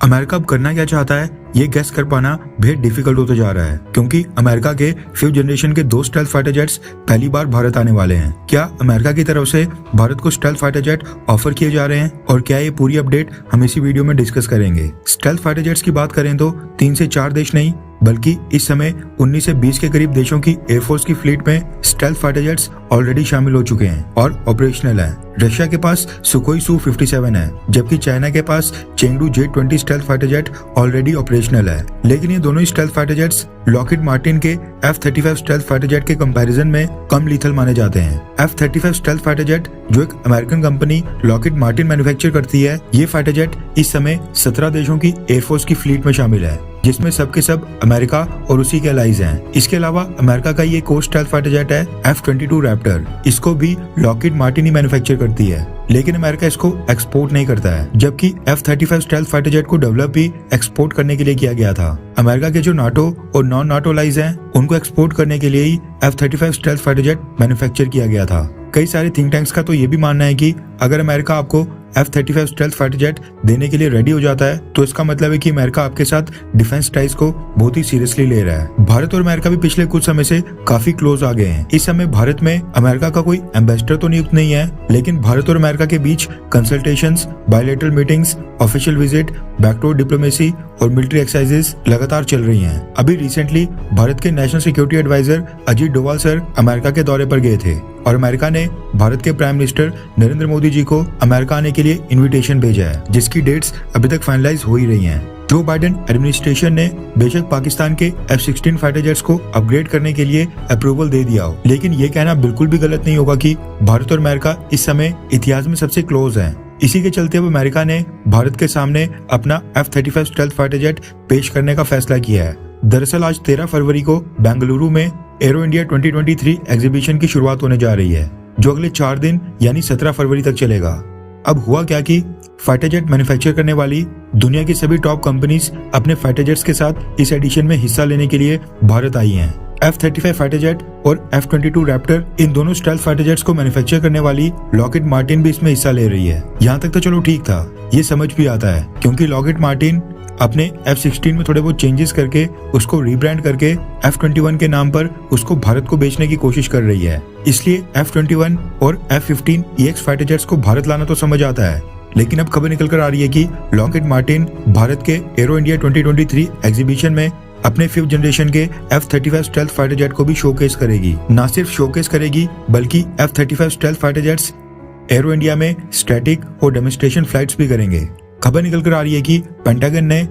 America अब करना क्या चाहता है ये गेस कर पाना बेहद डिफिकल्ट होता जा रहा है, क्योंकि अमेरिका के 5th जनरेशन के 2 स्टेल्थ फाइटर जेट्स पहली बार भारत आने वाले हैं। क्या अमेरिका की तरफ से भारत को स्टेल्थ फाइटर जेट ऑफर किए जा रहे हैं और क्या ये पूरी अपडेट हम इसी वीडियो में डिस्कस करेंगे। स्टेल्थ फाइटर जेट्स की बात करें तो 3 से 4 देश नहीं बल्कि इस समय 19 से 20 के करीब देशों की एयरफोर्स की फ्लीट में स्टेल्थ फाइटर जेट्स ऑलरेडी शामिल हो चुके हैं और ऑपरेशनल है। रशिया के पास सुखोई Su-57 है, जबकि चाइना के पास Chengdu J-20 stealth fighter jet already operational है। लेकिन ये दोनों stealth fighter jets Lockheed Martin के F-35 स्टेल्थ फाइटर जेट के कंपैरिजन में कम लीथल माने जाते हैं। F-35 स्टेल्थ फाइटर जेट जो एक American company Lockheed Martin manufacture करती है, ये फाइटर जेट इस समय 17 देशों की एयरफोर्स की फ्लीट में शामिल है, जिसमें सबके सब अमेरिका और उसी के अलाइज हैं। इसके अलावा अमेरिका का ये कोर स्टेल्थ फाइटर जेट है F-22 रैप्टर। इसको भी लॉकहीड मार्टिन ही मैन्युफैक्चर करती है, लेकिन अमेरिका इसको एक्सपोर्ट नहीं करता है, जबकि F-35 स्टेल्थ फाइटर जेट को डेवलप भी एक्सपोर्ट करने के लिए किया गया था। अमेरिका के जो नाटो और नॉन नाटो अलाइज हैं, उनको एक्सपोर्ट करने के लिए ही F-35 stealth fighter jet manufacture किया गया था। कई सारे थिंक टैंक्स का तो ये भी मानना है कि अगर अमेरिका आपको F-35 स्टेल्थ फाइटर जेट देने के लिए रेडी हो जाता है तो इसका मतलब है कि अमेरिका आपके साथ डिफेंस टाइज को बहुत ही सीरियसली ले रहा है। भारत और अमेरिका भी पिछले कुछ समय से काफी क्लोज आ गए हैं। इस समय भारत में अमेरिका का कोई एम्बेसडर तो नियुक्त नहीं है, लेकिन भारत और अमेरिका के बीच consultations, bilateral meetings, official visit, backdoor diplomacy और मिलिट्री एक्सरसाइजेस लगातार चल रही हैं। अभी रिसेंटली भारत के national security adviser Ajit Doval sir America के दौरे पर गए थे और अमेरिका ने भारत के प्राइम मिनिस्टर नरेंद्र मोदी जी को अमेरिका आने के लिए इनविटेशन भेजा है, जिसकी डेट्स अभी तक फाइनलाइज हो ही रही हैं। जो बाइडेन एडमिनिस्ट्रेशन ने बेशक पाकिस्तान के F-16 फाइटर जेट्स को अपग्रेड करने के लिए अप्रूवल दे दिया हो, लेकिन ये कहना बिल्कुल भी गलत नहीं होगा कि भारत और अमेरिका इस समय इतिहास में सबसे क्लोज हैं। इसी के चलते अब अमेरिका ने भारत के सामने अपना F-35 स्टेल्थ फाइटर जेट पेश करने का फैसला किया है। दरअसल आज 13 फरवरी को बेंगलुरु में एरो इंडिया 2023 एग्जीबिशन की शुरुआत होने जा रही है, जो अगले 4 दिन यानी 17 फरवरी तक चलेगा। अब हुआ क्या कि फाइटर जेट मैन्युफैक्चर करने वाली दुनिया की सभी टॉप कंपनीज अपने फाइटर जेट्स के साथ इस एडिशन में हिस्सा लेने के लिए भारत आई हैं। F-35 फाइटर जेट और F-22 रैप्टर, इन दोनों स्टेल्थ फाइटर जेट्स को मैन्युफैक्चर करने वाली लॉकहीड मार्टिन भी इसमें हिस्सा ले रही है। यहाँ तक तो चलो ठीक था, ये समझ भी आता है, क्योंकि लॉकहीड मार्टिन अपने F-16 में थोड़े बहुत चेंजेस करके उसको रीब्रांड करके F-21 के नाम पर उसको भारत को बेचने की कोशिश कर रही है। इसलिए F-21 और F-15 EX फाइटर जेट्स को भारत लाना तो समझ आता है, लेकिन अब खबर निकल कर आ रही है कि लॉकहीड मार्टिन भारत के एरो इंडिया 2023 एग्जीबिशन में अपने 5th जनरेशन के F-35 स्टेल्थ फाइटर जेट को भी शोकेस करेगी। ना सिर्फ शोकेस करेगी बल्कि F-35 stealth fighter jets arrow India में स्टैटिक और डेमोन्स्ट्रेशन फ्लाइट्स भी करेंगे। खबर निकल कर आ रही है कि पेंटागन ने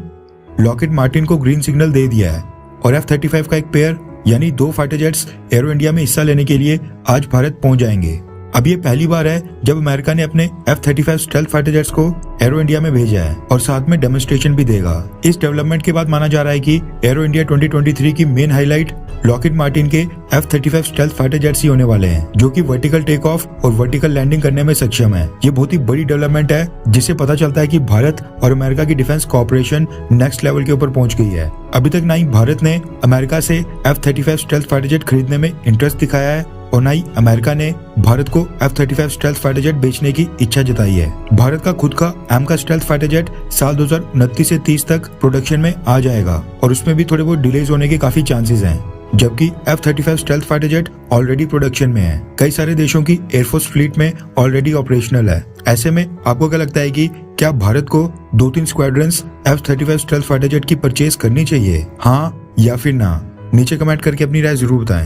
लॉकहीड मार्टिन को ग्रीन सिग्नल दे दिया है और F-35 का एक पेयर यानी 2 फाइटर जेट्स एरो इंडिया में हिस्सा लेने के लिए आज भारत पहुंच जाएंगे। अब ये पहली बार है जब अमेरिका ने अपने F-35 स्टेल्थ फाइटर जेट्स को एरो इंडिया में भेजा है और साथ में डेमोन्स्ट्रेशन भी देगा। इस डेवलपमेंट के बाद माना जा रहा है कि एरो इंडिया 2023 की मेन हाईलाइट लॉकहीड मार्टिन के F-35 स्टेल्थ फाइटर जेट्स ही होने वाले हैं, जो कि वर्टिकल टेक ऑफ और वर्टिकल लैंडिंग करने में सक्षम है। ये बहुत ही बड़ी डेवलपमेंट है, जिससे पता चलता है कि भारत और अमेरिका की डिफेंस कोऑपरेशन नेक्स्ट लेवल के ऊपर पहुंच गई है। अभी तक ना ही भारत ने अमेरिका से F-35 स्टेल्थ फाइटर जेट खरीदने में इंटरेस्ट दिखाया है और ना ही अमेरिका ने भारत को F-35 स्टेल्थ फाइटर जेट बेचने की इच्छा जताई है। भारत का खुद का एम का स्टेल्थ फाइटर जेट साल 2029 से 30 तक प्रोडक्शन में आ जाएगा और उसमें भी थोड़े बहुत डिलेज होने के काफी चांसेस हैं, जबकि F-35 stealth fighter jet already production में है। कई सारे देशों की एयरफोर्स फ्लीट में ऑलरेडी ऑपरेशनल है। ऐसे में आपको क्या लगता है कि क्या भारत को 2-3 squadrons F-35 stealth fighter jet की परचेज करनी चाहिए, हाँ या फिर ना? नीचे कमेंट करके अपनी राय जरूर बताएं।